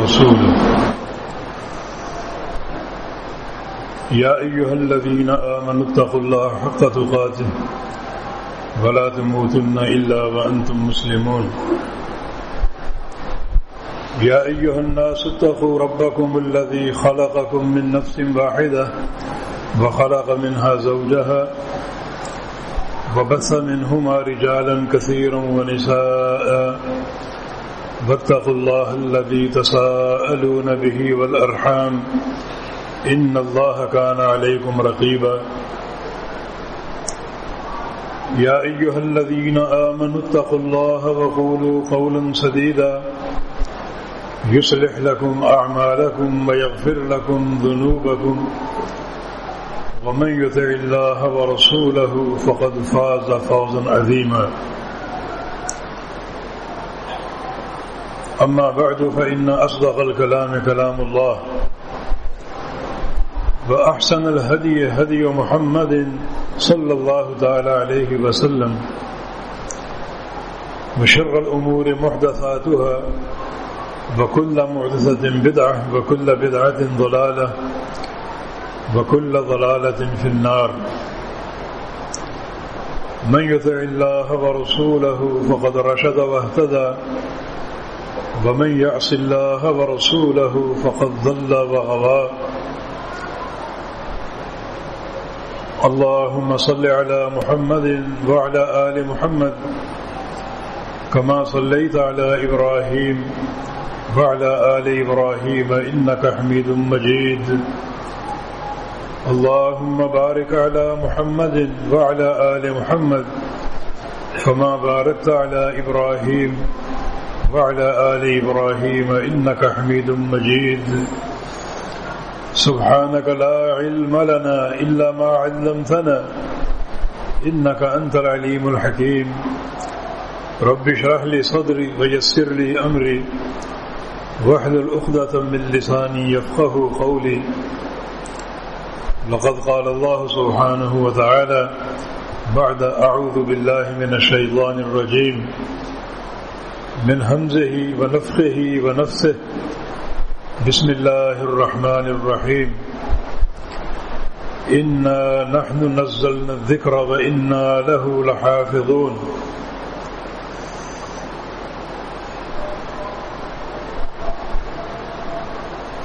رسوله يا أيها الذين آمنوا اتقوا الله حق تقاته ولا تموتن إلا وأنتم مسلمون يا أيها الناس اتقوا ربكم الذي خلقكم من نفس واحدة وخلق منها زوجها وبث منهما رجالا كثيرا ونساء واتقوا الله الذي تساءلون به والأرحام إن الله كان عليكم رقيبا يا أيها الذين آمنوا اتقوا الله وقولوا قولا سديدا يصلح لكم أعمالكم ويغفر لكم ذنوبكم ومن يطع الله ورسوله فقد فاز فوزا عظيما أما بعد فإن أصدق الكلام كلام الله وأحسن الهدي هدي محمد صلى الله تعالى عليه وسلم وشر الأمور محدثاتها وكل محدثة بدعة وكل بدعة ضلالة وكل ضلالة في النار من يطع الله ورسوله فقد رشد واهتدى ومن يعص الله ورسوله فقد ضل وغوى اللهم صل على محمد وعلى آل محمد كما صليت على إبراهيم وعلى آل إبراهيم إنك حميد مجيد اللهم بارك على محمد وعلى آل محمد كما باركت على إبراهيم وعلى آل إبراهيم إنك حميد مجيد سبحانك لا علم لنا إلا ما علمتنا إنك أنت العليم الحكيم رب اشرح لي صدري ويسر لي أمري واحلل عقدة من لساني يفقهوا قولي لقد قال الله سبحانه وتعالى بعد أعوذ بالله من الشيطان الرجيم من همزه ونفخه ونفثه بسم الله الرحمن الرحيم إنا نحن نزلنا الذكر وإنا له لحافظون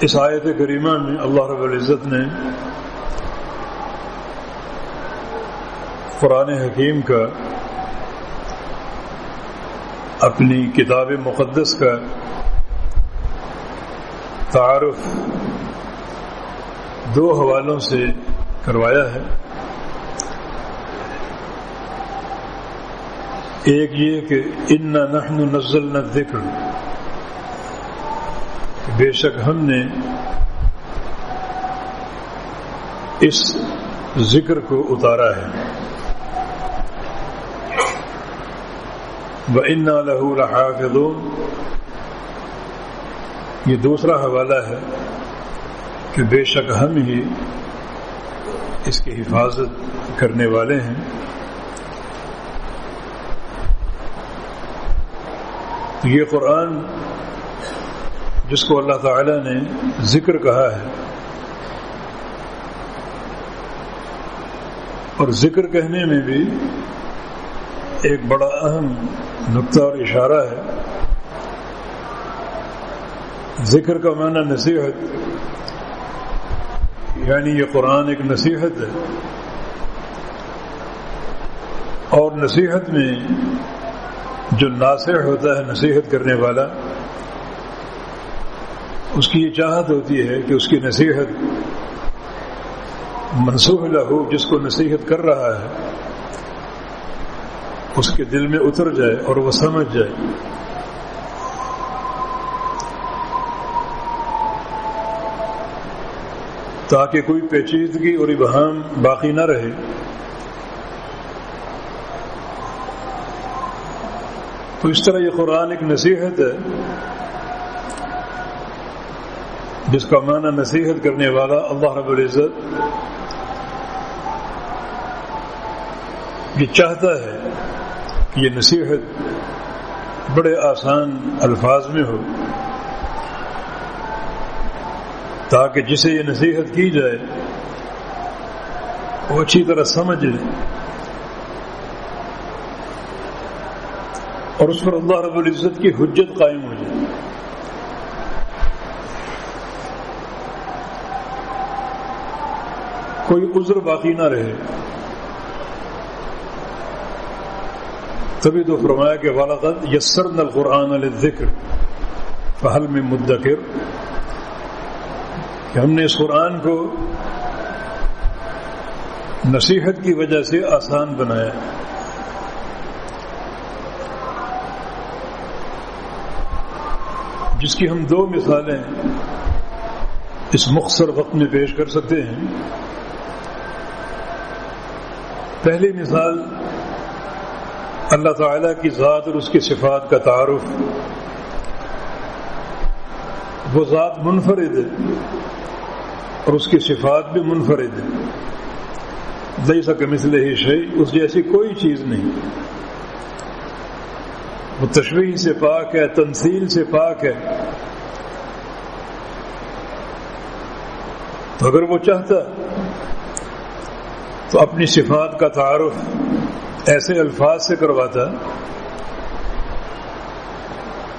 اس آیت کریمہ میں اللہ رب العزت نے قرآن حکیم کا اپنی کتاب مقدس کا تعارف دو حوالوں سے کروایا ہے. ایک یہ کہ انا نحن نزلنا الذکر، بے شک ہم نے اس ذکر کو اتارا ہے. وَإِنَّا لَهُ لَحَافِظُونَ، یہ دوسرا حوالہ ہے کہ بے شک ہم ہی اس کی حفاظت کرنے والے ہیں. تو یہ قرآن جس کو اللہ تعالی نے ذکر کہا ہے، اور ذکر کہنے میں بھی ایک بڑا اہم نقطہ اور اشارہ ہے. ذکر کا معنی نصیحت، یعنی یہ قرآن ایک نصیحت ہے، اور نصیحت میں جو ناصح ہوتا ہے، نصیحت کرنے والا، اس کی یہ چاہت ہوتی ہے کہ اس کی نصیحت منصوح لہو، جس کو نصیحت کر رہا ہے، اس کے دل میں اتر جائے اور وہ سمجھ جائے. تاکہ کوئی پیچیدگی اور ابہام باقی نہ رہے. تو اس طرح یہ قرآن ایک نصیحت ہے، جس کا معنی نصیحت کرنے والا اللہ رب العزت یہ چاہتا ہے کہ یہ نصیحت بڑے آسان الفاظ میں ہو، تاکہ جسے یہ نصیحت کی جائے وہ اچھی طرح سمجھ لے اور اس پر اللہ رب العزت کی حجت قائم ہو جائے. کوئی عذر باقی نہ رہے. تبھی تو فرمایا کہ وَلَقَدْ يَسَّرْنَا الْقُرْآنَ لِلذِّكْرِ فَهَلْ مِن مُدَّكِرٍ، کہ ہم نے اس قرآن کو نصیحت کی وجہ سے آسان بنایا. جس کی ہم دو مثالیں اس مختصر وقت میں پیش کر سکتے ہیں. پہلی مثال اللہ تعالیٰ کی ذات اور اس کی صفات کا تعارف. وہ ذات منفرد ہے اور اس کی صفات بھی منفرد ہے. لیس کمثلہ شیء، اس جیسی کوئی چیز نہیں. وہ تشبیہ سے پاک ہے، تمثیل سے پاک ہے. تو اگر وہ چاہتا تو اپنی صفات کا تعارف ایسے الفاظ سے کرواتا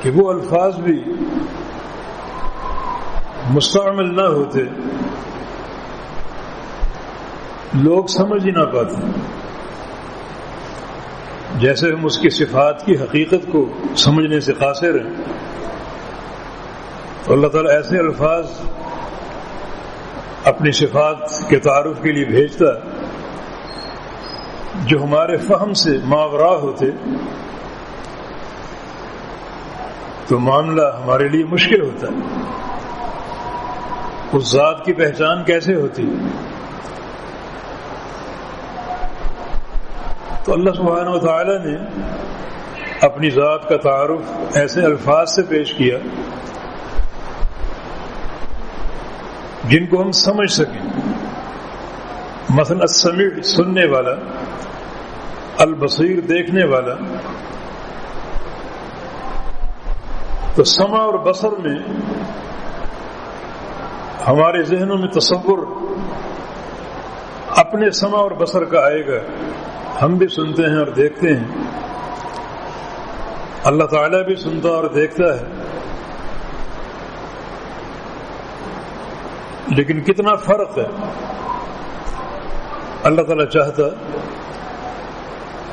کہ وہ الفاظ بھی مستعمل نہ ہوتے، لوگ سمجھ ہی نہ پاتے. جیسے ہم اس کی صفات کی حقیقت کو سمجھنے سے قاصر ہیں، تو اللہ تعالیٰ ایسے الفاظ اپنی صفات کے تعارف کے لیے بھیجتا جو ہمارے فہم سے ماورا ہوتے، تو معاملہ ہمارے لیے مشکل ہوتا ہے. اس ذات کی پہچان کیسے ہوتی؟ تو اللہ سبحانہ و تعالی نے اپنی ذات کا تعارف ایسے الفاظ سے پیش کیا جن کو ہم سمجھ سکیں. مثلا السمیع سننے والا، البصیر دیکھنے والا. تو سمع اور بصر میں ہمارے ذہنوں میں تصور اپنے سمع اور بصر کا آئے گا. ہم بھی سنتے ہیں اور دیکھتے ہیں، اللہ تعالیٰ بھی سنتا اور دیکھتا ہے. لیکن کتنا فرق ہے. اللہ تعالیٰ چاہتا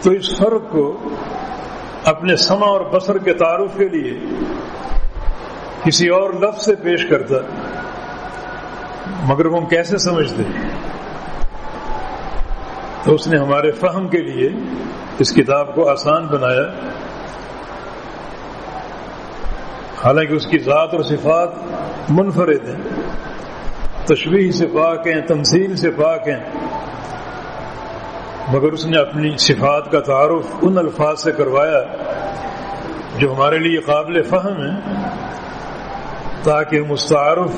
تو اس فرق کو اپنے سمع اور بصر کے تعارف کے لیے کسی اور لفظ سے پیش کرتا، مگر وہ ہم کیسے سمجھتے؟ تو اس نے ہمارے فہم کے لیے اس کتاب کو آسان بنایا. حالانکہ اس کی ذات اور صفات منفرد ہیں، تشبیہ سے پاک ہیں، تمثیل سے پاک ہیں، مگر اس نے اپنی صفات کا تعارف ان الفاظ سے کروایا جو ہمارے لیے قابل فہم ہیں، تاکہ ہم اس تعارف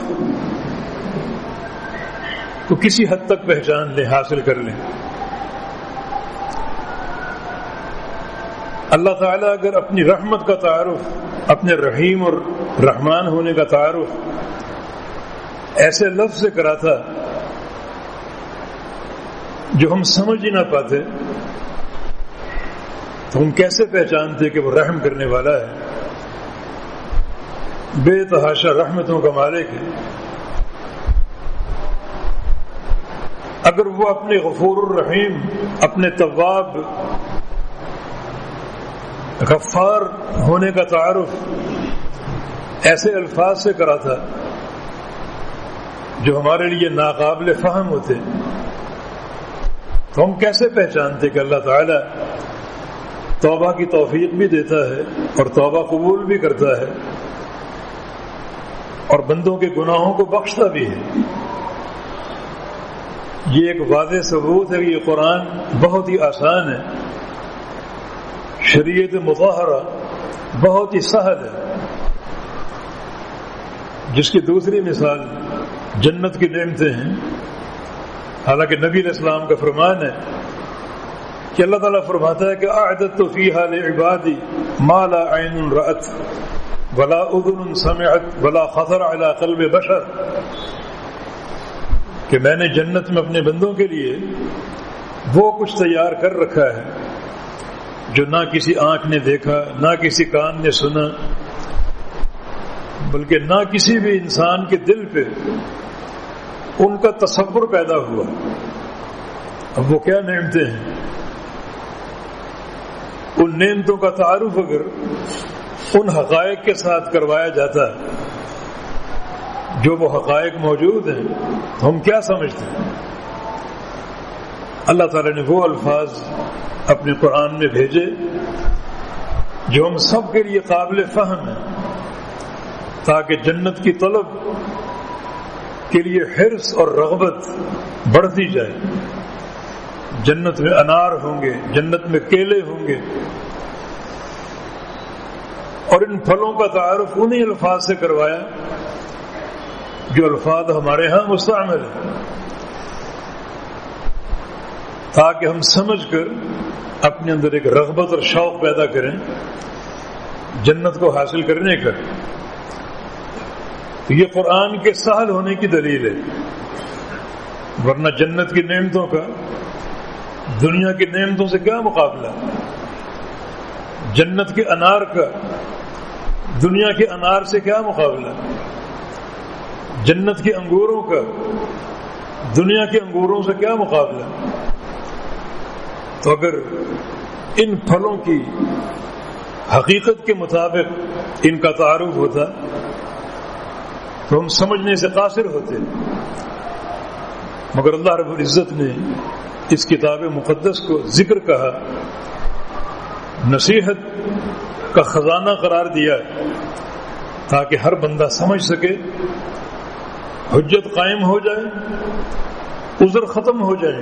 کو کسی حد تک پہچان لیں، حاصل کر لیں. اللہ تعالیٰ اگر اپنی رحمت کا تعارف، اپنے رحیم اور رحمان ہونے کا تعارف ایسے لفظ سے کراتا جو ہم سمجھ ہی نہ پاتے، تو ہم کیسے پہچانتے کہ وہ رحم کرنے والا ہے، بے تحاشا رحمتوں کا مالک ہے؟ اگر وہ اپنے غفور الرحیم، اپنے تواب غفار ہونے کا تعارف ایسے الفاظ سے کراتا جو ہمارے لیے ناقابل فہم ہوتے، تو ہم کیسے پہچانتے کہ اللہ تعالیٰ توبہ کی توفیق بھی دیتا ہے اور توبہ قبول بھی کرتا ہے اور بندوں کے گناہوں کو بخشتا بھی ہے؟ یہ ایک واضح ثبوت ہے کہ یہ قرآن بہت ہی آسان ہے، شریعت مطہرہ بہت ہی سہل ہے. جس کی دوسری مثال جنت کی نعمتیں ہیں. حالانکہ نبی علیہ السلام کا فرمان ہے کہ اللہ تعالیٰ فرماتا ہے کہ اعددت فیہا لعبادی ما لا عین رأت ولا اذن سمعت ولا خطر علی قلب بشر. کہ میں نے جنت میں اپنے بندوں کے لیے وہ کچھ تیار کر رکھا ہے جو نہ کسی آنکھ نے دیکھا، نہ کسی کان نے سنا، بلکہ نہ کسی بھی انسان کے دل پہ ان کا تصور پیدا ہوا۔ اب وہ کیا نعمتیں ہیں؟ ان نعمتوں کا تعارف اگر ان حقائق کے ساتھ کروایا جاتا جو وہ حقائق موجود ہیں تو ہم کیا سمجھتے ہیں؟ اللہ تعالیٰ نے وہ الفاظ اپنے قرآن میں بھیجے جو ہم سب کے لیے قابل فہم ہیں، تاکہ جنت کی طلب کے لیے حرص اور رغبت بڑھتی جائے۔ جنت میں انار ہوں گے، جنت میں کیلے ہوں گے، اور ان پھلوں کا تعارف انہی الفاظ سے کروایا جو الفاظ ہمارے ہاں مستعمل ہیں، تاکہ ہم سمجھ کر اپنے اندر ایک رغبت اور شوق پیدا کریں جنت کو حاصل کرنے کا۔ تو یہ قرآن کے سہل ہونے کی دلیل ہے، ورنہ جنت کی نعمتوں کا دنیا کی نعمتوں سے کیا مقابلہ؟ جنت کے انار کا دنیا کے انار سے کیا مقابلہ؟ جنت کے انگوروں کا دنیا کے انگوروں سے کیا مقابلہ؟ تو اگر ان پھلوں کی حقیقت کے مطابق ان کا تعارف ہوتا تو ہم سمجھنے سے قاصر ہوتے، مگر اللہ رب العزت نے اس کتاب مقدس کو ذکر کہا، نصیحت کا خزانہ قرار دیا تاکہ ہر بندہ سمجھ سکے، حجت قائم ہو جائے، عذر ختم ہو جائے۔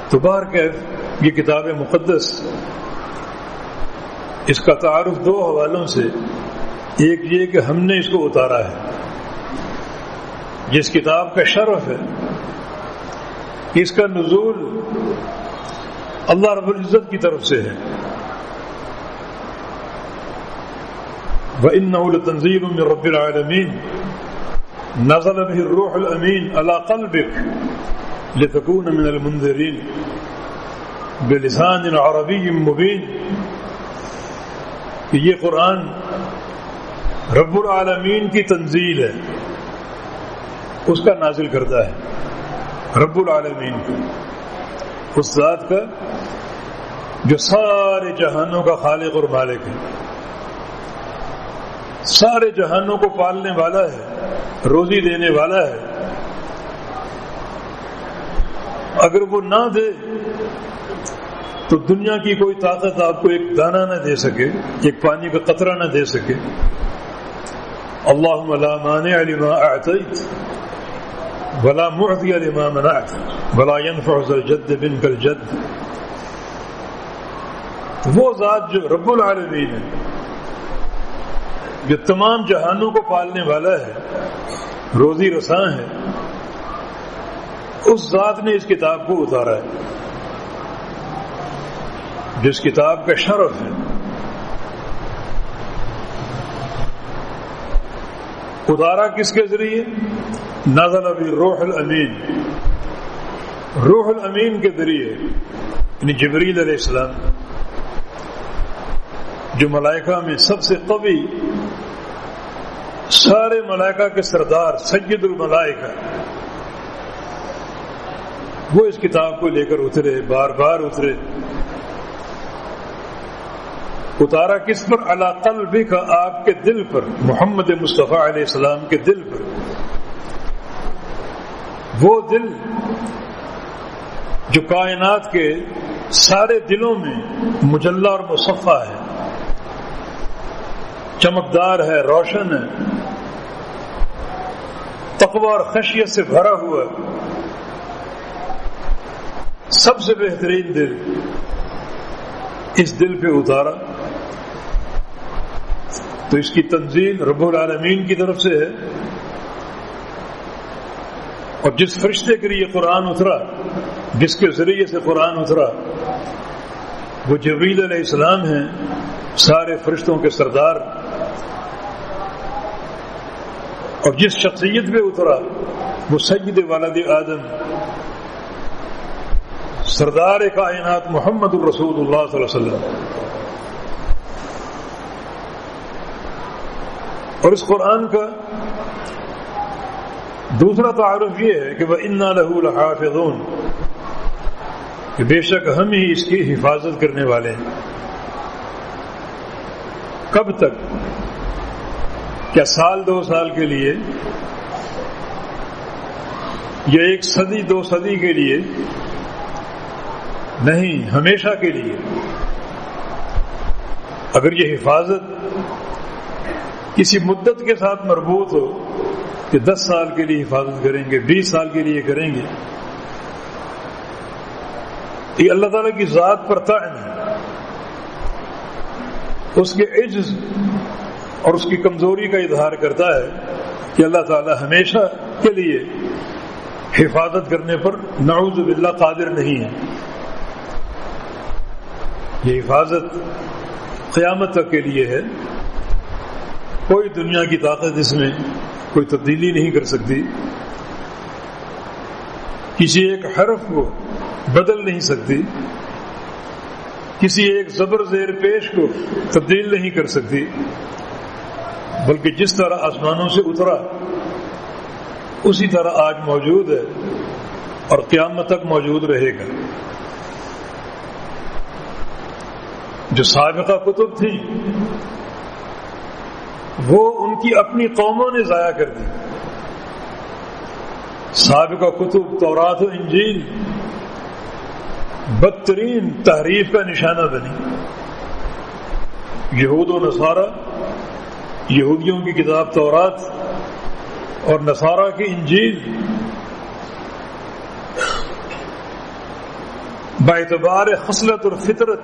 تو بہرکیف یہ کتاب مقدس، اس کا تعارف دو حوالوں سے، ایک یہ کہ ہم نے اس کو اتارا ہے، جس کتاب کا شرف ہے اس کا نزول اللہ رب العزت کی طرف سے ہے۔ وَإِنَّهُ لَتَنزِيلٌ مِّن رَّبِّ الْعَالَمِينَ نَزَلَ بِهِ الرُّوحُ الْأَمِينُ عَلَىٰ قَلْبِكَ لِتَكُونَ مِنَ الْمُنذِرِينَ بِلِسَانٍ عَرَبِيٍّ مُّبِينٍ کہ یہ قرآن رب العالمین کی تنزیل ہے، اس کا نازل کرتا ہے، رب العالمین کا، اس ذات کا جو سارے جہانوں کا خالق اور مالک ہے، سارے جہانوں کو پالنے والا ہے، روزی دینے والا ہے۔ اگر وہ نہ دے تو دنیا کی کوئی طاقت آپ کو ایک دانہ نہ دے سکے، ایک پانی کا قطرہ نہ دے سکے۔ اللہم لا مانع لما اعطیت ولا معطی لما منعت ولا ينفع ذا الجد منک الجد۔ وہ ذات جو رب العالمین ہے، جو تمام جہانوں کو پالنے والا ہے، روزی رساں ہے، اس ذات نے اس کتاب کو اتارا ہے، جس کتاب کا شرف ہے۔ اتارا کس کے ذریعے؟ نزل بالروح الامین، روح الامین کے ذریعے، یعنی جبریل علیہ السلام، جو ملائکہ میں سب سے قوی، سارے ملائکہ کے سردار، سید الملائکہ، وہ اس کتاب کو لے کر اترے، بار بار اترے۔ اتارا کس پر؟ علی قلبک، آپ کے دل پر، محمد مصطفیٰ علیہ السلام کے دل پر۔ وہ دل جو کائنات کے سارے دلوں میں مجلہ اور مصفہ ہے، چمکدار ہے، روشن ہے، تقوی اور خشیت سے بھرا ہوا، سب سے بہترین دل، اس دل پہ اتارا۔ تو اس کی تنزیل رب العالمین کی طرف سے ہے، اور جس فرشتے کے لیے قرآن اترا، جس کے ذریعے سے قرآن اترا، وہ جبریل علیہ السلام ہیں، سارے فرشتوں کے سردار، اور جس شخصیت پہ اترا وہ سید ولد آدم سردار کائنات محمد الرسول اللہ صلی اللہ علیہ وسلم. اور اس قرآن کا دوسرا تعارف یہ ہے کہ وَإِنَّا لَهُ لَحَافِظُونَ، کہ بے شک ہم ہی اس کی حفاظت کرنے والے ہیں. کب تک؟ کیا سال 2 سال کے لیے یا 1 صدی 2 صدی کے لیے؟ نہیں، ہمیشہ کے لیے. اگر یہ حفاظت کسی مدت کے ساتھ مربوط ہو کہ 10 سال کے لیے حفاظت کریں گے، 20 سال کے لیے کریں گے، یہ اللہ تعالیٰ کی ذات پر تعین ہے. اس کے عجز اور اس کی کمزوری کا اظہار کرتا ہے کہ اللہ تعالیٰ ہمیشہ کے لیے حفاظت کرنے پر نعوذ باللہ قادر نہیں ہے. یہ حفاظت قیامت تک کے لیے ہے. کوئی دنیا کی طاقت اس میں کوئی تبدیلی نہیں کر سکتی، کسی ایک حرف کو بدل نہیں سکتی، کسی ایک زبر زیر پیش کو تبدیل نہیں کر سکتی، بلکہ جس طرح آسمانوں سے اترا اسی طرح آج موجود ہے اور قیامت تک موجود رہے گا. جو سابقہ کتب تھی وہ ان کی اپنی قوموں نے ضائع کر دی. سابقہ کتب تورات و انجیل بدترین تحریف کا نشانہ بنی. یہود و نصارہ، یہودیوں کی کتاب تورات اور نصارہ کی انجیل باعتبار خصلت اور فطرت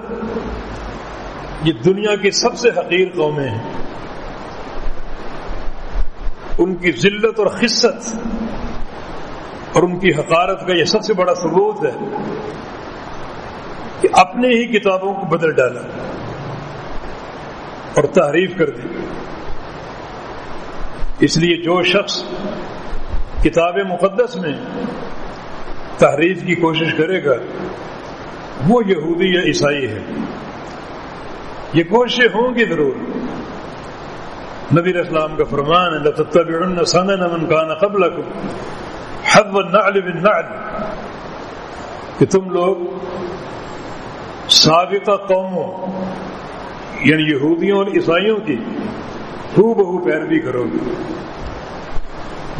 یہ دنیا کی سب سے حقیر قومیں ہیں. ان کی ذلت اور خست اور ان کی حقارت کا یہ سب سے بڑا ثبوت ہے کہ اپنے ہی کتابوں کو بدل ڈالا اور تحریف کر دی. اس لیے جو شخص کتاب مقدس میں تحریف کی کوشش کرے گا وہ یہودی یا عیسائی ہے. یہ کوششیں ہوں گی ضرور. نبی علیہ السلام کا فرمان ہے لَتَتَّبِعُنَّ سَنَنَ مَنْ كَانَ قَبْلَكُمْ حَذْوَ النَّعْلِ بِالنَّعْلِ، کہ تم لوگ سابقہ قوموں یعنی یہودیوں اور عیسائیوں کی ہو بہو پیروی کرو گے.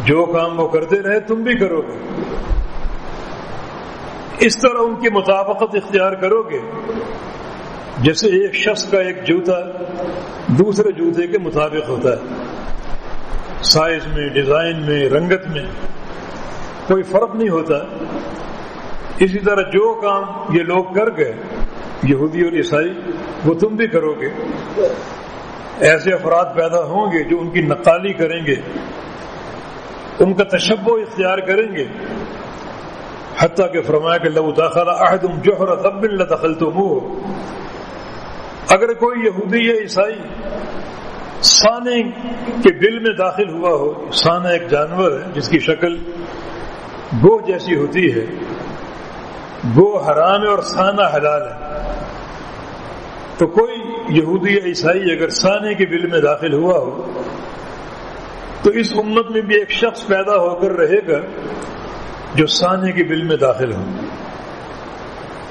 جو کام وہ کرتے رہے تم بھی کرو گے. اس طرح ان کی مطابقت اختیار کرو گے جیسے ایک شخص کا ایک جوتا دوسرے جوتے کے مطابق ہوتا ہے. سائز میں، ڈیزائن میں، رنگت میں کوئی فرق نہیں ہوتا. اسی طرح جو کام یہ لوگ کر گئے یہودی اور عیسائی وہ تم بھی کرو گے. ایسے افراد پیدا ہوں گے جو ان کی نقالی کریں گے، ان کا تشبہ اختیار کریں گے، حتیٰ کہ فرمایا کہ لو دخل احدهم جحر ذب لدخلتموه، اگر کوئی یہودی یا عیسائی سانے کے بل میں داخل ہوا ہو. سانہ ایک جانور ہے جس کی شکل گو جیسی ہوتی ہے. گو حرام ہے اور سانہ حلال ہے. تو کوئی یہودی یا عیسائی اگر سانے کے بل میں داخل ہوا ہو تو اس امت میں بھی ایک شخص پیدا ہو کر رہے گا جو سانے کے بل میں داخل ہو.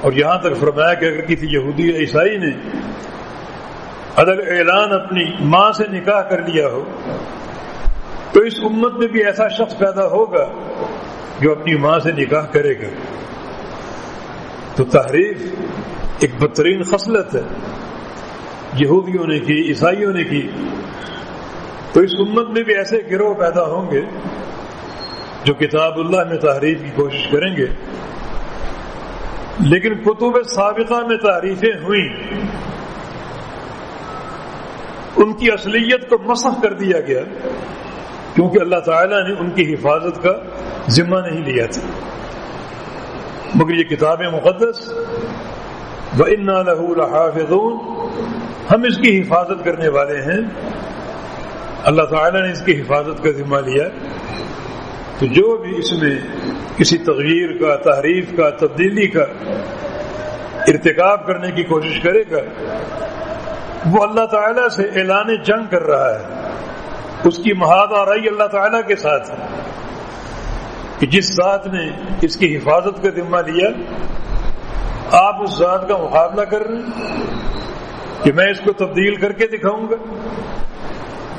اور یہاں تک فرمایا کہ اگر کسی یہودی یا عیسائی نے عدل اعلان اپنی ماں سے نکاح کر لیا ہو تو اس امت میں بھی ایسا شخص پیدا ہوگا جو اپنی ماں سے نکاح کرے گا. تو تحریف ایک بدترین خصلت ہے، یہودیوں نے کی، عیسائیوں نے کی. تو اس امت میں بھی ایسے گروہ پیدا ہوں گے جو کتاب اللہ میں تحریف کی کوشش کریں گے. لیکن کتب سابقہ میں تحریفیں ہوئیں، ان کی اصلیت کو مسخ کر دیا گیا کیونکہ اللہ تعالیٰ نے ان کی حفاظت کا ذمہ نہیں لیا تھا. مگر یہ کتاب مقدس وَإِنَّا لَهُ لَحَافِظُونَ، ہم اس کی حفاظت کرنے والے ہیں. اللہ تعالیٰ نے اس کی حفاظت کا ذمہ لیا، تو جو بھی اس میں کسی تغییر کا، تحریف کا، تبدیلی کا ارتکاب کرنے کی کوشش کرے گا وہ اللہ تعالیٰ سے اعلان جنگ کر رہا ہے، اس کی محاذ آرائی اللہ تعالیٰ کے ساتھ ہے کہ جس ذات نے اس کی حفاظت کا ذمہ لیا آپ اس ذات کا مقابلہ کر رہے ہیں کہ میں اس کو تبدیل کر کے دکھاؤں گا؟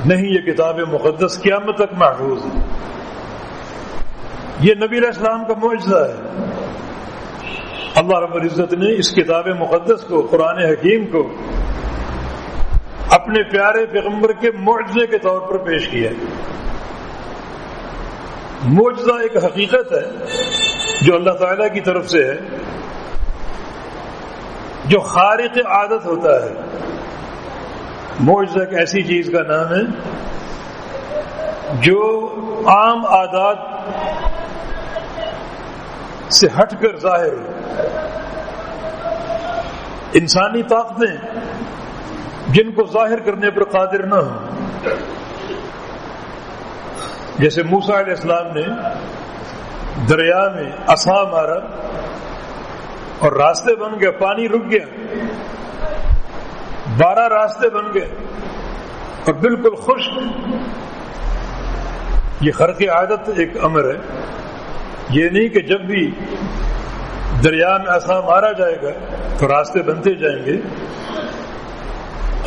نہیں، یہ کتاب مقدس قیامت تک محفوظ ہے۔ یہ نبی علیہ السلام کا معجزہ ہے۔ اللہ رب العزت نے اس کتاب مقدس کو، قرآن حکیم کو اپنے پیارے پیغمبر کے معجزے کے طور پر پیش کیا ہے۔ معجزہ ایک حقیقت ہے جو اللہ تعالیٰ کی طرف سے ہے، جو خارق عادت ہوتا ہے۔ معجزہ ایک ایسی چیز کا نام ہے جو عام عادات سے ہٹ کر ظاہر ہو۔ انسانی طاقتیں جن کو ظاہر کرنے پر قادر نہ ہوں، جیسے موسیٰ علیہ السلام نے دریا میں عصا مارا اور راستے بن گئے، پانی رک گیا، 12 راستے بن گئے اور بالکل خشک۔ یہ خرق عادت ایک امر ہے، یہ نہیں کہ جب بھی دریا میں عصا مارا جائے گا تو راستے بنتے جائیں گے۔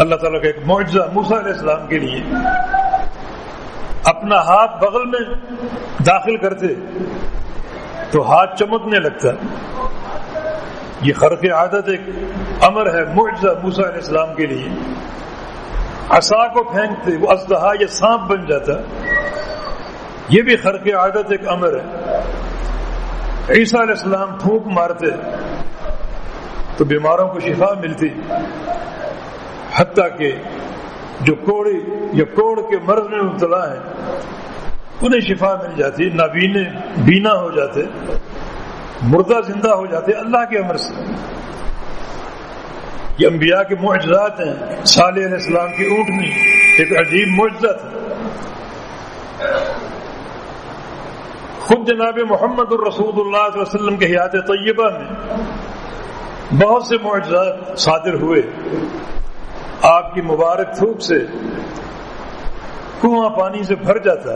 اللہ تعالیٰ کا ایک معجزہ موسیٰ علیہ السلام کے لیے، اپنا ہاتھ بغل میں داخل کرتے تو ہاتھ چمکنے لگتا۔ یہ خرق عادت ایک امر ہے، معجزہ موسیٰ علیہ السلام کے لیے۔ عصا کو پھینکتے وہ اژدہا یا سانپ بن جاتا، یہ بھی خرق عادت ایک امر ہے۔ عیسیٰ علیہ السلام پھونک مارتے تو بیماروں کو شفا ملتی، حتیٰ کہ جو کوڑی یا کوڑ کے مرض میں مبتلا ہیں انہیں شفا مل جاتی، نابینے بینا ہو جاتے، مردہ زندہ ہو جاتے اللہ کے امر سے۔ یہ انبیاء کے معجزات ہیں۔ صالح علیہ السلام کی اونٹنی ایک عجیب معجزہ تھا۔ خود جناب محمد الرسول اللہ صلی اللہ علیہ وسلم کے حیات طیبہ میں بہت سے معجزات صادر ہوئے۔ آپ کی مبارک تھوک سے کنواں پانی سے بھر جاتا،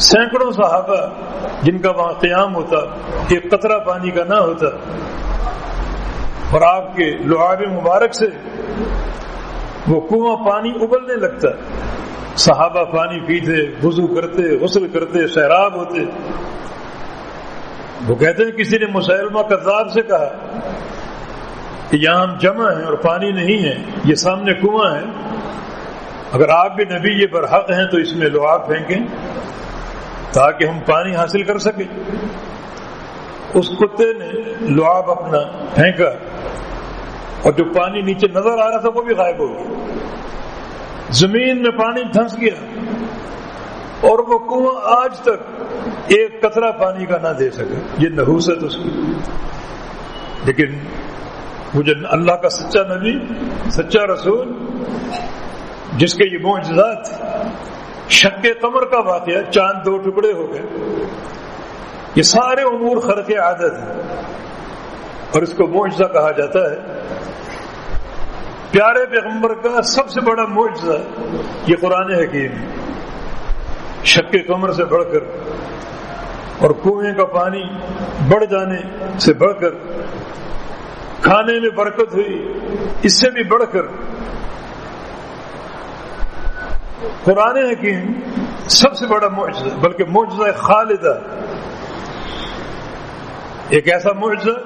سینکڑوں صحابہ جن کا وہاں قیام ہوتا ایک قطرہ پانی کا نہ ہوتا، اور آپ کے لعاب مبارک سے وہ کنواں پانی ابلنے لگتا۔ صحابہ پانی پیتے، وضو کرتے، غسل کرتے، سیراب ہوتے۔ وہ کہتے ہیں کسی نے مسیلمہ کذاب سے کہا کہ یہاں ہم جمع ہیں اور پانی نہیں ہے، یہ سامنے کنواں ہے، اگر آپ بھی نبی یہ برحق ہیں تو اس میں لعاب پھینکیں تاکہ ہم پانی حاصل کر سکیں۔ اس کتے نے لعاب اپنا پھینکا اور جو پانی نیچے نظر آ رہا تھا وہ بھی غائب ہو گیا، زمین میں پانی دھنس گیا، اور وہ کنواں آج تک ایک قطرہ پانی کا نہ دے سکے۔ یہ نحوست اس کی۔ لیکن وہ جو اللہ کا سچا نبی، سچا رسول، جس کے یہ معجزات، شق قمر کا واقعہ، چاند 2 ٹکڑے ہو گئے، یہ سارے امور خرق عادت ہیں اور اس کو معجزہ کہا جاتا ہے۔ پیارے پیغمبر کا سب سے بڑا معجزہ یہ قرآن حکیم، شق قمر سے بڑھ کر اور کنویں کا پانی بڑھ جانے سے بڑھ کر، کھانے میں برکت ہوئی اس سے بھی بڑھ کر، قرآن حکیم سب سے بڑا معجزہ، بلکہ معجزہ خالدہ، ایک ایسا معجزہ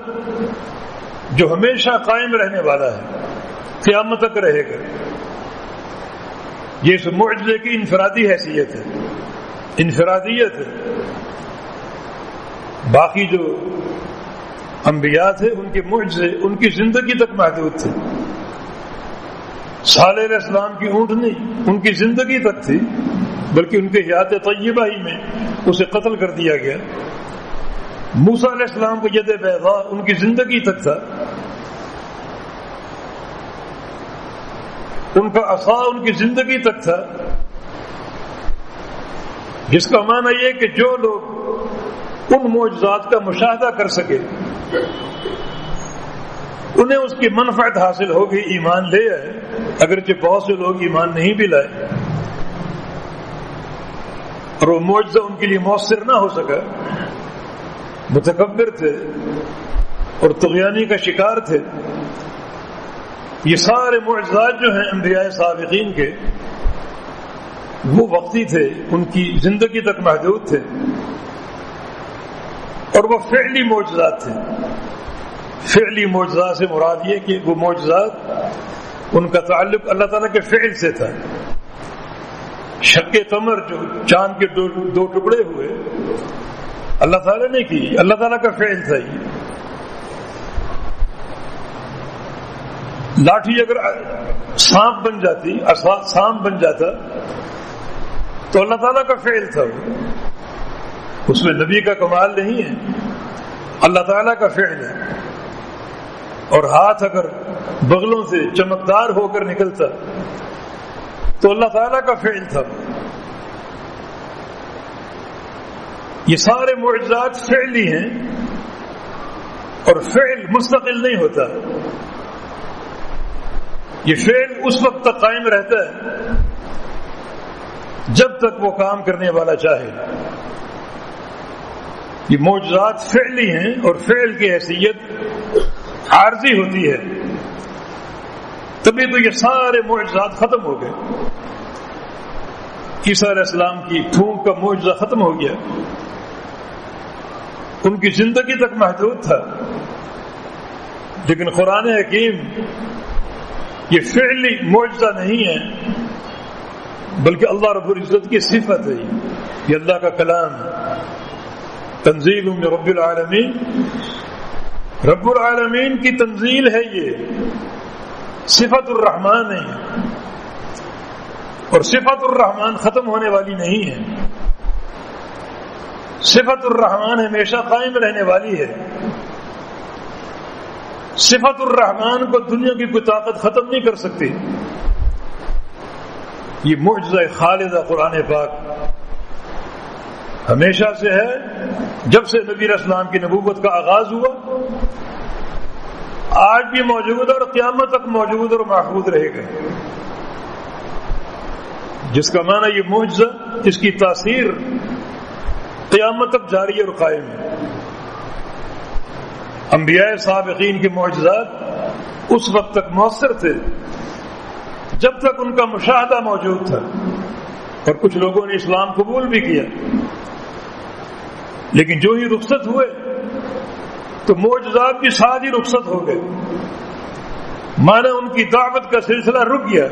جو ہمیشہ قائم رہنے والا ہے، قیامت تک رہے گا۔ یہ اس معجزے کی انفرادی حیثیت ہے، انفرادیت ہے۔ باقی جو انبیاء تھے ان کے معجزے ان کی زندگی تک محدود تھے۔ صالح علیہ السلام کی اونٹنی ان کی زندگی تک تھی، بلکہ ان کے حیات طیبہ ہی میں اسے قتل کر دیا گیا۔ موسیٰ علیہ السلام کو ید بیضاء، ان کی زندگی تک تھا۔ ان کا عصا ان کی زندگی تک تھا، جس کا معنی یہ کہ جو لوگ ان معجزات کا مشاہدہ کر سکے انہیں اس کی منفعت حاصل ہوگی، ایمان لے آئے، اگرچہ بہت سے لوگ ایمان نہیں بھی لائے اور وہ معجزہ ان کے لیے مؤثر نہ ہو سکا، متکبر تھے اور طغیانی کا شکار تھے۔ یہ سارے معجزات جو ہیں انبیاء سابقین کے، وہ وقتی تھے، ان کی زندگی تک محدود تھے، اور وہ فعلی معجزات تھے۔ فعلی معجزات سے مراد یہ کہ وہ معجزات ان کا تعلق اللہ تعالیٰ کے فعل سے تھا۔ شق قمر جو چاند کے دو ٹکڑے ہوئے اللہ تعالیٰ نے کی، اللہ تعالیٰ کا فعل تھا۔ یہ لاٹھی اگر سانپ بن جاتی، سانپ بن جاتا تو اللہ تعالیٰ کا فعل تھا، اس میں نبی کا کمال نہیں ہے، اللہ تعالیٰ کا فعل ہے۔ اور ہاتھ اگر بغلوں سے چمکدار ہو کر نکلتا تو اللہ تعالیٰ کا فعل تھا۔ یہ سارے معجزات فعلی ہیں، اور فعل مستقل نہیں ہوتا، یہ فعل اس وقت تک قائم رہتا ہے جب تک وہ کام کرنے والا چاہے۔ یہ معجزات فعلی ہیں، اور فعل کی حیثیت عارضی ہوتی ہے، تبھی تو یہ سارے معجزات ختم ہو گئے۔ عیسیٰ علیہ السلام کی پھونک کا معجزہ ختم ہو گیا، ان کی زندگی تک محدود تھا، لیکن قرآن حکیم یہ فعلی معجزہ نہیں ہے، بلکہ اللہ رب العزت کی صفت ہے، یہ اللہ کا کلام ہے، تنزیل من رب العالمین، رب العالمین کی تنزیل ہے، یہ صفت الرحمن ہے، اور صفت الرحمن ختم ہونے والی نہیں ہے، صفت الرحمن ہمیشہ قائم رہنے والی ہے۔ صفت الرحمن کو دنیا کی کوئی طاقت ختم نہیں کر سکتی۔ یہ معجزہ خالدہ قرآن پاک ہمیشہ سے ہے، جب سے نبی علیہ السلام کی نبوت کا آغاز ہوا، آج بھی موجود اور قیامت تک موجود اور محفوظ رہے گا، جس کا معنی یہ معجزہ، اس کی تاثیر قیامت تک جاری اور قائم ہے۔ انبیاء سابقین کے معجزات اس وقت تک مؤثر تھے جب تک ان کا مشاہدہ موجود تھا، اور کچھ لوگوں نے اسلام قبول بھی کیا، لیکن جو ہی رخصت ہوئے تو معجزات بھی ساتھ ہی رخصت ہو گئے، مانا ان کی دعوت کا سلسلہ رک گیا،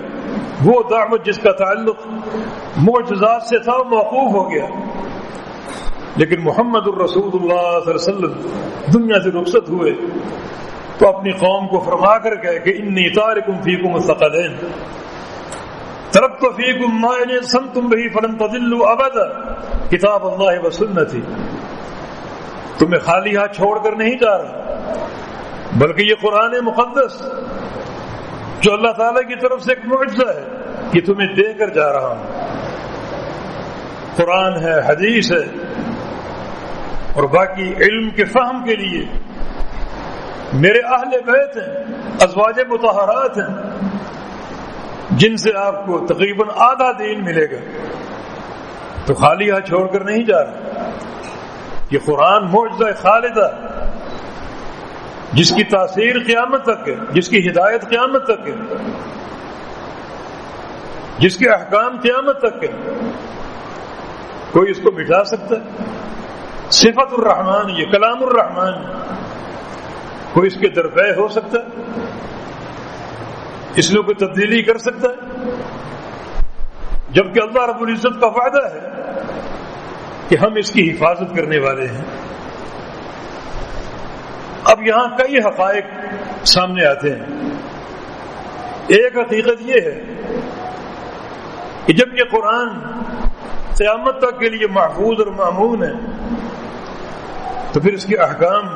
وہ دعوت جس کا تعلق معجزات سے تھا وہ موقوف ہو گیا۔ لیکن محمد الرسول اللہ صلی اللہ علیہ وسلم دنیا سے رخصت ہوئے تو اپنی قوم کو فرما کر گئے کہ انی تارکم فیکم الثقلین ترکت فیکم ما ان انتم به فلن تضلوا ابدا کتاب اللہ و سنتی۔ تمہیں خالی ہاتھ چھوڑ کر نہیں جا رہا، بلکہ یہ قرآن مقدس جو اللہ تعالیٰ کی طرف سے ایک معجزہ ہے، یہ تمہیں دے کر جا رہا ہوں۔ قرآن ہے، حدیث ہے، اور باقی علم کے فہم کے لیے میرے اہل بیت ہیں، ازواج مطہرات ہیں، جن سے آپ کو تقریباً آدھا دین ملے گا، تو خالی ہاتھ چھوڑ کر نہیں جا رہا۔ یہ قرآن معجزہ خالدہ جس کی تاثیر قیامت تک ہے، جس کی ہدایت قیامت تک ہے، جس کے احکام قیامت تک ہے، کوئی اس کو مٹا سکتا ہے؟ صفت الرحمن، یہ کلام الرحمن، کوئی اس کے درپے ہو سکتا ہے؟ اس میں کوئی تبدیلی کر سکتا ہے؟ جبکہ اللہ رب العزت کا وعدہ ہے کہ ہم اس کی حفاظت کرنے والے ہیں۔ اب یہاں کئی حقائق سامنے آتے ہیں۔ ایک حقیقت یہ ہے کہ جب یہ قرآن قیامت تک کے لیے محفوظ اور مامون ہے تو پھر اس کے احکام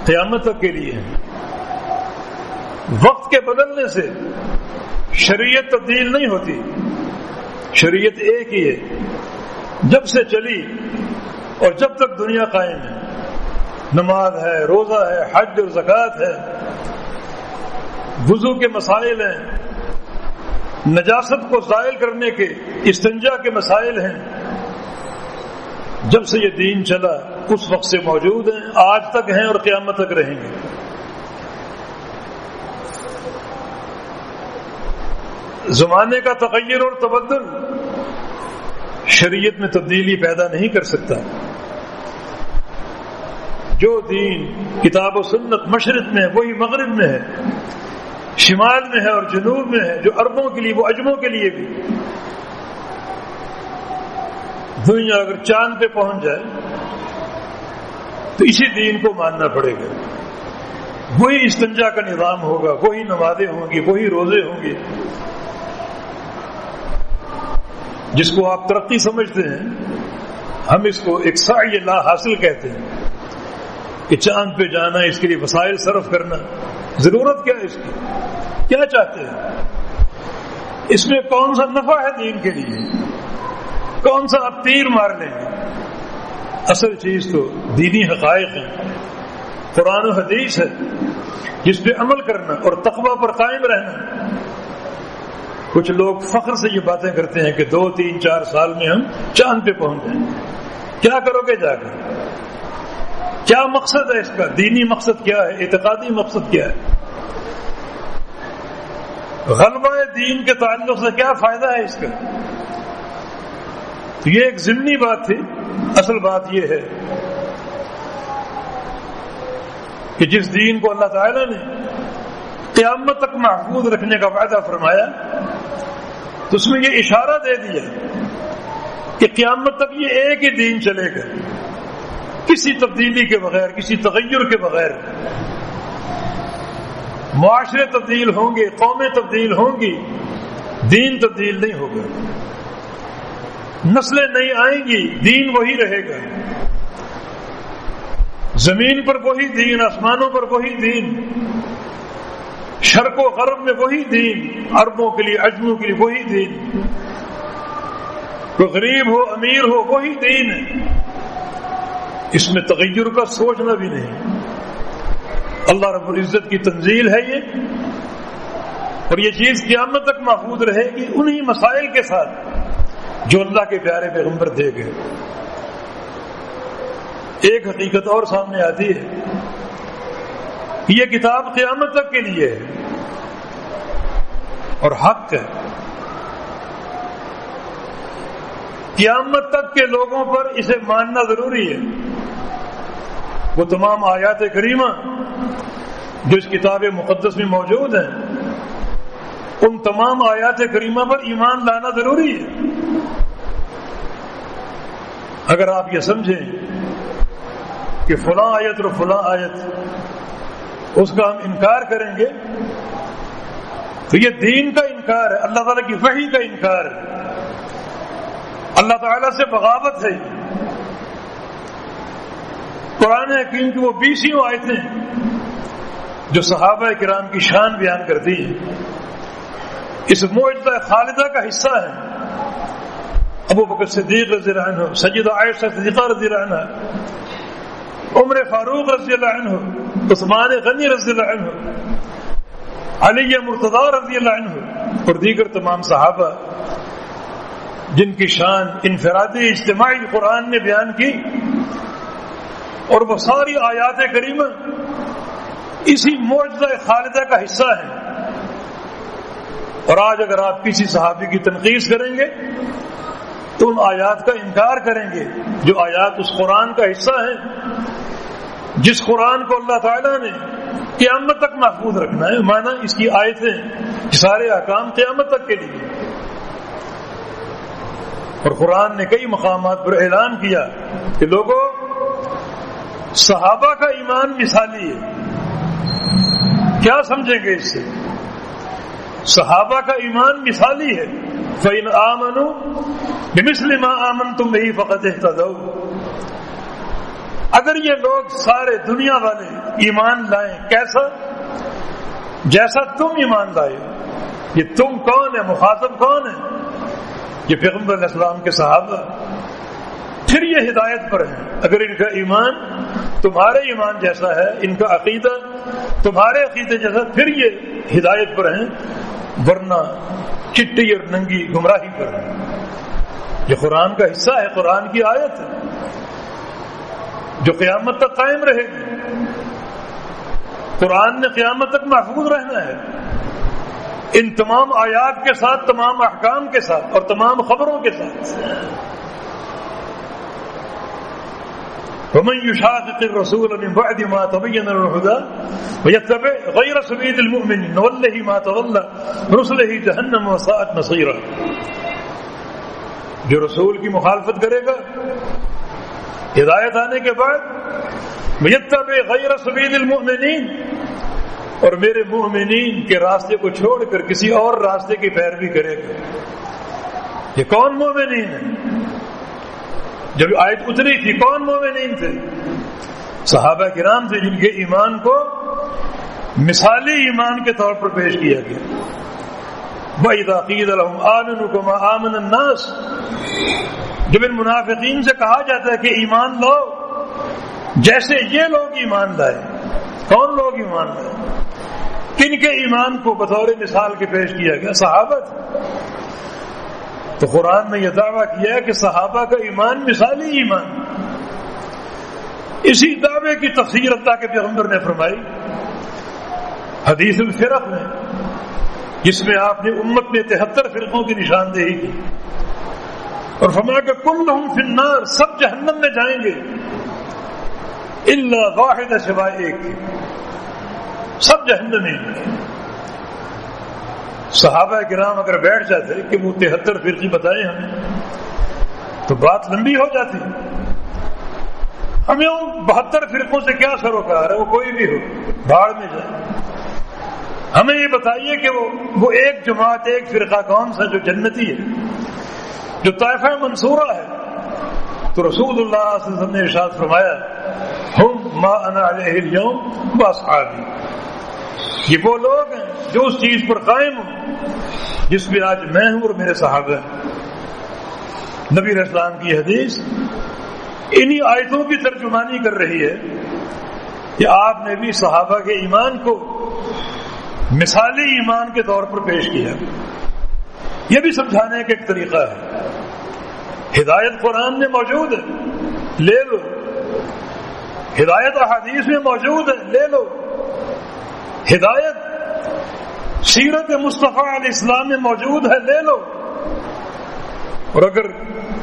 قیامت تک کے لیے ہیں۔ وقت کے بدلنے سے شریعت تبدیل نہیں ہوتی، شریعت ایک ہی ہے، جب سے چلی اور جب تک دنیا قائم ہے۔ نماز ہے، روزہ ہے، حج اور زکوٰۃ ہے، وضو کے مسائل ہیں، نجاست کو زائل کرنے کے استنجا کے مسائل ہیں۔ جب سے یہ دین چلا اس وقت سے موجود ہیں، آج تک ہیں اور قیامت تک رہیں گے۔ زمانے کا تغیر اور تبدل شریعت میں تبدیلی پیدا نہیں کر سکتا۔ جو دین کتاب و سنت مشرق میں ہے وہی مغرب میں ہے، شمال میں ہے اور جنوب میں ہے، جو عربوں کے لیے وہ عجموں کے لیے بھی۔ دنیا اگر چاند پہ پہنچ جائے تو اسی دین کو ماننا پڑے گا، وہی استنجا کا نظام ہوگا، وہی نمازیں ہوں گی، وہی روزے ہوں گے۔ جس کو آپ ترقی سمجھتے ہیں، ہم اس کو ایک سعی لا حاصل کہتے ہیں کہ چاند پہ جانا، اس کے لیے وسائل صرف کرنا، ضرورت کیا ہے اس کی؟ کیا چاہتے ہیں؟ اس میں کون سا نفع ہے دین کے لیے؟ کون سا آپ تیر مار لیں گے؟ اصل چیز تو دینی حقائق ہیں، قرآن و حدیث ہے، جس پہ عمل کرنا اور تقوی پر قائم رہنا۔ کچھ لوگ فخر سے یہ باتیں کرتے ہیں کہ 2 3 4 سال میں ہم چاند پہ پہنچ جائیں۔ کیا کرو گے جا کر؟ کیا مقصد ہے اس کا؟ دینی مقصد کیا ہے؟ اعتقادی مقصد کیا ہے؟ غلبہ دین کے تعلق سے کیا فائدہ ہے اس کا؟ تو یہ ایک ضمنی بات تھی۔ اصل بات یہ ہے کہ جس دین کو اللہ تعالیٰ نے قیامت تک محفوظ رکھنے کا وعدہ فرمایا تو اس میں یہ اشارہ دے دیا کہ قیامت تک یہ ایک ہی دین چلے گا، کسی تبدیلی کے بغیر، کسی تغیر کے بغیر۔ معاشرے تبدیل ہوں گے، قومیں تبدیل ہوں گی، دین تبدیل نہیں ہوگا۔ نسلیں نہیں آئیں گی، دین وہی رہے گا۔ زمین پر وہی دین، آسمانوں پر وہی دین، شرق و غرب میں وہی دین، عربوں کے لیے عجموں کے لیے وہی دین، کوئی غریب ہو امیر ہو وہی دین ہے۔ اس میں تغیر کا سوچنا بھی نہیں۔ اللہ رب العزت کی تنزیل ہے یہ، اور یہ چیز قیامت تک محفوظ رہے گی انہی مسائل کے ساتھ جو اللہ کے پیارے پیغمبر دے گئے۔ ایک حقیقت اور سامنے آتی ہے، یہ کتاب قیامت تک کے لیے ہے اور حق ہے۔ قیامت تک کے لوگوں پر اسے ماننا ضروری ہے۔ وہ تمام آیات کریمہ جو اس کتاب مقدس میں موجود ہیں، ان تمام آیات کریمہ پر ایمان لانا ضروری ہے۔ اگر آپ یہ سمجھیں کہ فلاں آیت اور فلاں آیت اس کا ہم انکار کریں گے تو یہ دین کا انکار ہے، اللہ تعالیٰ کی وحی کا انکار ہے، اللہ تعالیٰ سے بغاوت ہے۔ قرآن حکیم کی وہ 20 آیتیں جو صحابہ کرام کی شان بیان کرتی ہیں، اس معجزہ خالدہ کا حصہ ہے۔ ابو بکر صدیق رضی اللہ عنہ، سیدہ عائشہ صدیقہ رضی اللہ عنہ، عمر فاروق رضی اللہ عنہ، عثمان غنی رضی اللہ عنہ، علی مرتضی رضی اللہ عنہ اور دیگر تمام صحابہ جن کی شان انفرادی اجتماعی قرآن نے بیان کی، اور وہ ساری آیات کریمہ اسی معجزہ خالدہ کا حصہ ہے۔ اور آج اگر آپ کسی صحابی کی تنقید کریں گے تو ان آیات کا انکار کریں گے جو آیات اس قرآن کا حصہ ہیں جس قرآن کو اللہ تعالیٰ نے قیامت تک محفوظ رکھنا ہے۔ مانا اس کی آیتیں سارے احکام قیامت تک کے لیے۔ اور قرآن نے کئی مقامات پر اعلان کیا کہ لوگوں، صحابہ کا ایمان مثالی ہے۔ کیا سمجھیں گے اس سے؟ صحابہ کا ایمان مثالی ہے۔ فَإِنْ آمَنُوا بِمِثْلِ مَا آمَنْتُمْ بِهِ فَقَدِ اهْتَدَوْا۔ اگر یہ لوگ سارے دنیا والے ایمان لائیں، کیسا؟ جیسا تم ایمان لائے، یہ تم کون ہے؟ مخاطب کون ہے؟ یہ پیغمبر علیہ السلام کے صحابہ. پھر یہ ہدایت پر ہیں. اگر ان کا ایمان تمہارے ایمان جیسا ہے، ان کا عقیدہ تمہارے عقیدے جیسا، پھر یہ ہدایت پر ہیں، ورنہ چٹی اور ننگی گمراہی پر ہیں. یہ قرآن کا حصہ ہے، قرآن کی آیت ہے جو قیامت تک قائم رہے گی. قرآن نے قیامت تک محفوظ رہنا ہے، ان تمام آیات کے ساتھ، تمام احکام کے ساتھ اور تمام خبروں کے ساتھ. ومن يشاقق الرسول من بعد ما تبين له الهدى ويتبع غير سبيل المؤمنين نوله ما تولى ونصله جهنم وساءت مصيرا. جو رسول کی مخالفت کرے گا ہدایت آنے کے بعد، ويتبع غير سبيل المؤمنين، اور میرے مومنین کے راستے کو چھوڑ کر کسی اور راستے کی پیروی کرے گا. یہ کون مومنین ہیں؟ جب آیت اتری تھی کون مومنین تھے؟ صحابہ کرام تھے، جن کے ایمان کو مثالی ایمان کے طور پر پیش کیا گیا. وَإِذَا قِيلَ لَهُمْ آمِنُوا كَمَا آمَنَ النَّاسُ، جب ان منافقین سے کہا جاتا ہے کہ ایمان لاؤ جیسے یہ لوگ ایمان لائے. کون لوگ ایمان لائے؟ کن کے ایمان کو بطور مثال کے پیش کیا گیا؟ صحابہ تھے. تو قرآن نے یہ دعویٰ کیا ہے کہ صحابہ کا ایمان مثالی ایمان. اسی دعوے کی تفسیر اللہ کے پیغمبر نے فرمائی حدیث الفرق میں، جس میں آپ نے امت میں 73 فرقوں کی نشاندہی کی اور فرمایا کہ کلہم فی النار، سب جہنم میں جائیں گے الا واحد، سوائے ایک، سب جہنم میں. صحابہ کرام اگر بیٹھ جاتے کہ وہ 73 فرقے بتائے ہمیں تو بات لمبی ہو جاتی. ہمیں ان 72 فرقوں سے کیا سروکار ہے؟ وہ کوئی بھی ہو، بھاڑ میں جائے. ہمیں یہ بتائیے کہ وہ ایک جماعت، ایک فرقہ کون سا جو جنتی ہے، جو طائفہ منصورہ ہے. تو رسول اللہ صلی اللہ علیہ وسلم نے ارشاد فرمایا ہم ما انا علیہ اليوم واصحابی، یہ وہ لوگ ہیں جو اس چیز پر قائم ہوں جس پہ آج میں ہوں اور میرے صحابہ ہیں. نبی علیہ السلام کی حدیث انہی آیتوں کی ترجمانی کر رہی ہے کہ آپ نے بھی صحابہ کے ایمان کو مثالی ایمان کے طور پر پیش کیا. یہ بھی سمجھانے کا ایک طریقہ ہے. ہدایت قرآن میں موجود ہے، لے لو. ہدایت احادیث میں موجود ہے، لے لو. ہدایت سیرت مصطفیٰ علیہ السلام میں موجود ہے، لے لو. اور اگر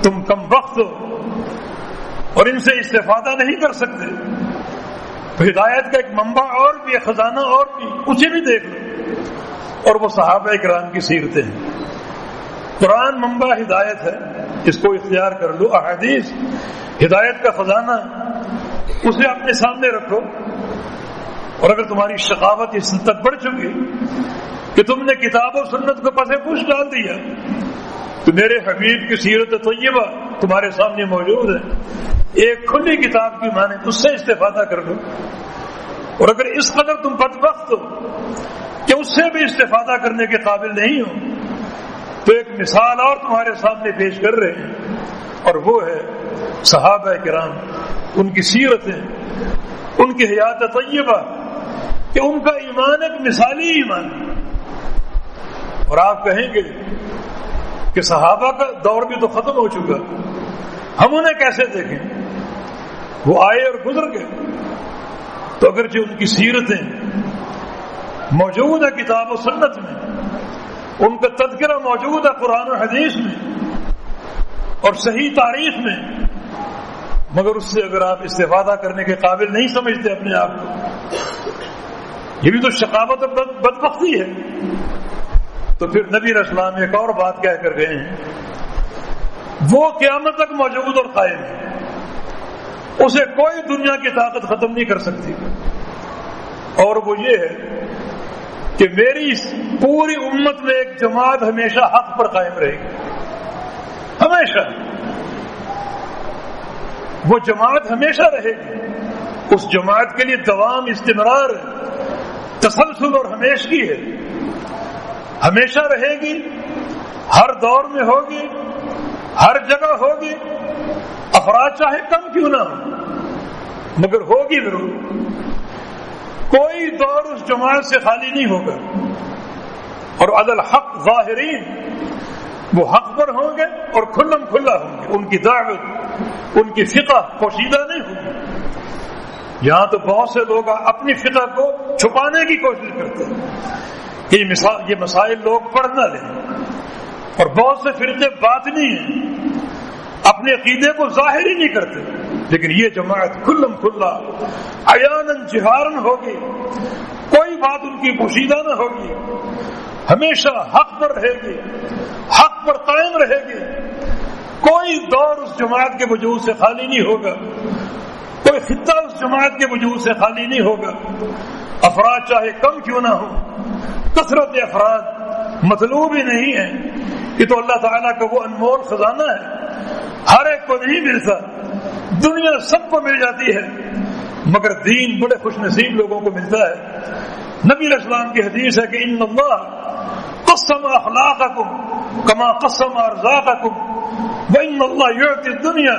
تم کم وقت ہو اور ان سے استفادہ نہیں کر سکتے تو ہدایت کا ایک منبع اور بھی ہے، خزانہ اور بھی، اسے بھی دیکھ لو. اور وہ صحابہ کرام کی سیرتیں ہیں. قرآن منبع ہدایت ہے، اس کو اختیار کر لو. احادیث ہدایت کا خزانہ، اسے اپنے سامنے رکھو. اور اگر تمہاری شقاوت اس حد تک بڑھ چکی کہ تم نے کتاب و سنت کو پس پش ڈال دیا تو میرے حبیب کی سیرت طیبہ تمہارے سامنے موجود ہے، ایک کھلی کتاب کی مانے، اس سے استفادہ کر لو. اور اگر اس قدر تم بدبخت ہو کہ اس سے بھی استفادہ کرنے کے قابل نہیں ہو تو ایک مثال اور تمہارے سامنے پیش کر رہے ہیں، اور وہ ہے صحابہ کرام، ان کی سیرتیں، ان کی حیات طیبہ، کہ ان کا ایمان ایک مثالی ایمان. اور آپ کہیں گے کہ صحابہ کا دور بھی تو ختم ہو چکا، ہم انہیں کیسے دیکھیں؟ وہ آئے اور گزر گئے. تو اگرچہ ان کی سیرتیں موجود ہے کتاب و سنت میں، ان کا تذکرہ موجود ہے قرآن و حدیث میں اور صحیح تاریخ میں، مگر اس سے اگر آپ استفادہ کرنے کے قابل نہیں سمجھتے اپنے آپ کو، یہ بھی تو شقاوت اور بدبختی ہے. تو پھر نبی علیہ السلام ایک اور بات کہہ کر گئے ہیں، وہ قیامت تک موجود اور قائم ہے، اسے کوئی دنیا کی طاقت ختم نہیں کر سکتی. اور وہ یہ ہے کہ میری پوری امت میں ایک جماعت ہمیشہ حق پر قائم رہے گی، ہمیشہ. وہ جماعت ہمیشہ رہے گی. اس جماعت کے لیے دوام، استمرار، تسلسل اور ہمیشگی ہے. ہمیشہ رہے گی، ہر دور میں ہوگی، ہر جگہ ہوگی، افراد چاہے کم کیوں نہ ہو مگر ہوگی ضرور۔ کوئی دور اس جماعت سے خالی نہیں ہوگا، اور عدل حق ظاہرین، وہ حق پر ہوں گے اور کھلم کھلا ہوں گے، ان کی دعوت، ان کی فقہ پوشیدہ نہیں ہوگی۔ یہاں تو بہت سے لوگ اپنی فقہ کو چھپانے کی کوشش کرتے ہیں کہ یہ مسائل لوگ پڑھ نہ لیں، اور بہت سے فرقے باطنی ہیں، اپنے عقیدے کو ظاہر ہی نہیں کرتے، لیکن یہ جماعت کھلم کھلا عیاناً جہارن ہوگی، کوئی بات ان کی پوشیدہ نہ ہوگی، ہمیشہ حق پر رہے گی، حق پر قائم رہے گی۔ کوئی دور اس جماعت کے وجود سے خالی نہیں ہوگا، کوئی خطہ اس جماعت کے وجود سے خالی نہیں ہوگا، افراد چاہے کم کیوں نہ ہو۔ کثرت افراد مطلوب ہی نہیں ہے، یہ تو اللہ تعالیٰ کا وہ انمول خزانہ ہے، ہر ایک کو نہیں ملتا، دنیا سب کو مل جاتی ہے مگر دین بڑے خوش نصیب لوگوں کو ملتا ہے۔ نبی علیہ السلام کی حدیث ہے کہ ان اللہ قسم اخلاقکم کما قسم ارزاقکم وان اللہ یعطی الدنیا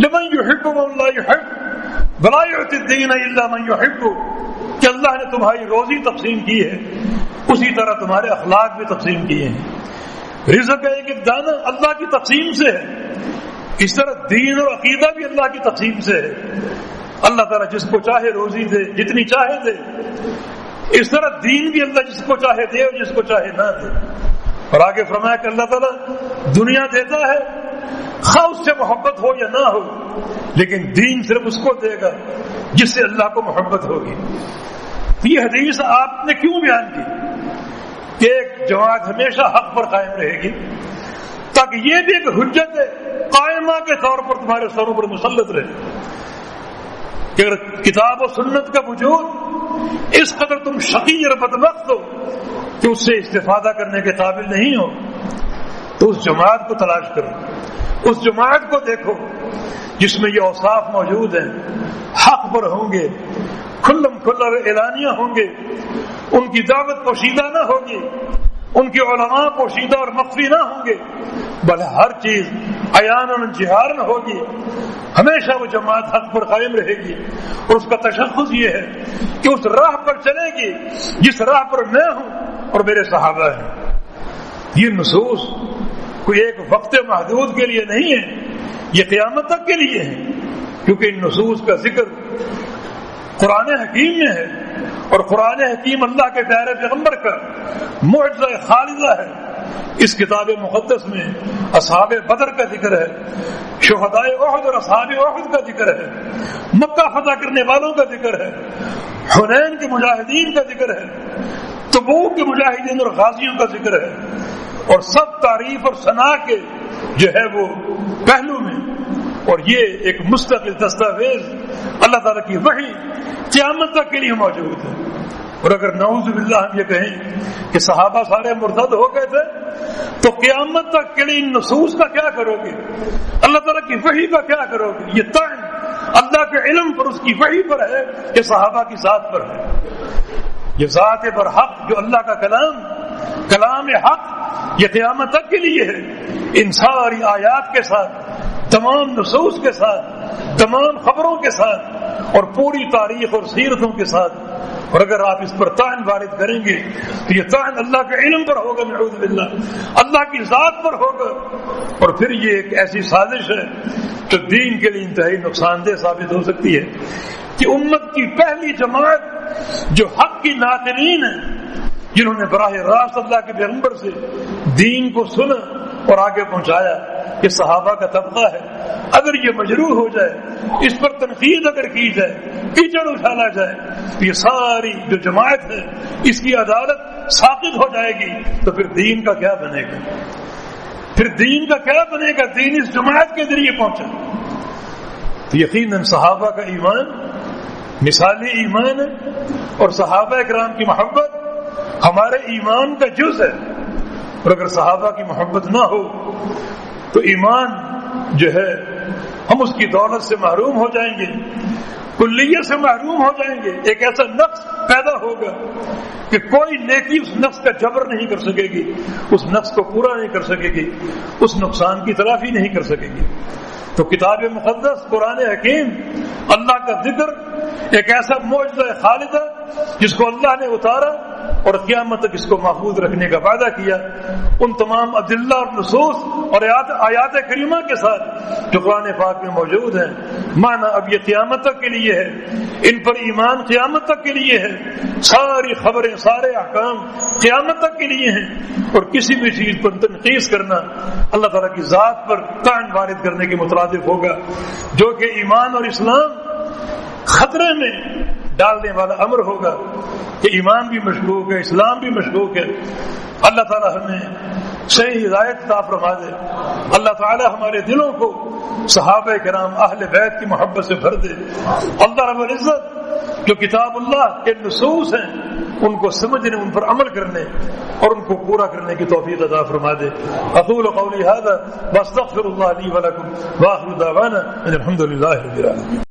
لمن یحب ومن لا یحب ولا یعطی الدین الا من یحب، کہ اللہ نے تمہاری روزی تقسیم کی ہے اسی طرح تمہارے اخلاق بھی تقسیم کیے ہیں۔ رزق کا ایک ایک دانہ اللہ کی تقسیم سے ہے، اس طرح دین اور عقیدہ بھی اللہ کی تقسیم سے ہے۔ اللہ تعالیٰ جس کو چاہے روزی دے، جتنی چاہے دے، اس طرح دین بھی اللہ جس کو چاہے دے اور جس کو چاہے نہ دے۔ اور آگے فرمایا کہ اللہ تعالیٰ دنیا دیتا ہے خواہ اس سے محبت ہو یا نہ ہو، لیکن دین صرف اس کو دے گا جس سے اللہ کو محبت ہوگی۔ یہ حدیث آپ نے کیوں بیان کی کہ ایک جماعت ہمیشہ حق پر قائم رہے گی، تاکہ یہ بھی ایک حجت قائمہ کے طور پر تمہارے سروں پر مسلط رہے کہ اگر کتاب و سنت کا وجود اس قدر تم شقی اور بدبخت ہو کہ اس سے استفادہ کرنے کے قابل نہیں ہو، تو اس جماعت کو تلاش کرو، اس جماعت کو دیکھو جس میں یہ اوصاف موجود ہیں، حق پر ہوں گے، کھلم کھلا اعلانیہ ہوں گے، ان کی دعوت پوشیدہ نہ ہوگی، ان کے علماء پوشیدہ اور مخفی نہ ہوں گے، بلکہ ہر چیز عیاناً جہارن ہوگی۔ ہمیشہ وہ جماعت حق پر قائم رہے گی، اور اس کا تشخص یہ ہے کہ اس راہ پر چلے گی جس راہ پر میں ہوں اور میرے صحابہ ہیں۔ یہ نصوص کوئی ایک وقت محدود کے لیے نہیں ہے، یہ قیامت تک کے لیے ہے، کیونکہ ان نصوص کا ذکر قرآن حکیم میں ہے، اور قرآن حکیم اللہ کے پیارے پیغمبر کا معجزہ خالدہ ہے۔ اس کتاب مقدس میں اصحاب بدر کا ذکر ہے، شہدائے احد اور اصحاب احد کا ذکر ہے، مکہ فتح کرنے والوں کا ذکر ہے، حنین کے مجاہدین کا ذکر ہے، تبوک کے مجاہدین اور غازیوں کا ذکر ہے، اور سب تعریف اور ثنا کے جو ہے وہ پہلو میں، اور یہ ایک مستقل دستاویز اللہ تعالیٰ کی وحی قیامت تک کے لیے موجود ہے۔ اور اگر نعوذ باللہ ہم یہ کہیں کہ صحابہ سارے مرتد ہو گئے تھے تو قیامت تک کے لیے ان نصوص کا کیا کرو گے، اللہ تعالیٰ کی وحی کا کیا کرو گے؟ یہ طعن اللہ کے علم پر، اس کی وحی پر ہے کہ صحابہ کی ذات پر ہے۔ یہ ذات پر حق جو اللہ کا کلام حق یہ قیامت تک کے لیے ہے، ان ساری آیات کے ساتھ، تمام نصوص کے ساتھ، تمام خبروں کے ساتھ، اور پوری تاریخ اور سیرتوں کے ساتھ۔ اور اگر آپ اس پر طعن وارد کریں گے تو یہ طعن اللہ کے علم پر ہوگا، نعوذ باللہ اللہ کی ذات پر ہوگا، اور پھر یہ ایک ایسی سازش ہے جو دین کے لیے انتہائی نقصان دہ ثابت ہو سکتی ہے کہ امت کی پہلی جماعت جو حق کی ناقلین ہے، جنہوں نے براہ راست اللہ کے پیغمبر سے دین کو سنا اور آگے پہنچایا، یہ صحابہ کا طبقہ ہے، اگر یہ مجروح ہو جائے، اس پر تنقید اگر کی جائے، کیچڑ اچھالا جائے، تو یہ ساری جو جماعت ہے اس کی عدالت ساقط ہو جائے گی، تو پھر دین کا کیا بنے گا؟ پھر دین کا کیا بنے گا؟ دین اس جماعت کے ذریعے پہنچا۔ تو یقیناً صحابہ کا ایمان مثالی ایمان ہے، اور صحابہ کرام کی محبت ہمارے ایمان کا جز ہے، اور اگر صحابہ کی محبت نہ ہو تو ایمان جو ہے ہم اس کی دولت سے محروم ہو جائیں گے، کلیت سے محروم ہو جائیں گے. ایک ایسا نفس پیدا ہوگا کہ کوئی نیکی اس نفس کا جبر نہیں کر سکے گی, اس نفس کو پورا نہیں کر سکے گی, اس نقصان کی تلافی نہیں کر سکے گی. تو کتاب مقدس قرآن حکیم اللہ کا ذکر ایک ایسا معجزہ خالدہ جس کو اللہ نے اتارا اور قیامت تک اس کو محفوظ رکھنے کا وعدہ کیا. ان تمام ادلہ اور نصوص اور آیات کریمہ کے ساتھ جو قرآن پاک میں موجود ہیں, معنی اب یہ قیامت تک کے لیے ہے, ان پر ایمان قیامت تک کے لیے ہے, ساری خبریں سارے احکام قیامت تک کے لیے ہیں. اور کسی بھی چیز پر تنقید کرنا اللہ تعالیٰ کی ذات پر طعن وارد کرنے کے مترادف ہوگا, جو کہ ایمان اور اسلام خطرے میں ڈالنے والا امر ہوگا کہ ایمان بھی مشکوک ہے, اسلام بھی مشکوک ہے. اللہ تعالیٰ ہمیں صحیح ہدایت عطا فرما دے. اللہ تعالیٰ ہمارے دلوں کو صحابہ کرام اہل بیت کی محبت سے بھر دے. اللہ رب العزت جو کتاب اللہ کے نصوص ہیں ان کو سمجھنے, ان پر عمل کرنے اور ان کو پورا کرنے کی توفیق عطا فرما دے. اقول قولی ھذا واستغفر اللہ لی ولکم واخر دعوانا ان الحمد للہ رب العالمین.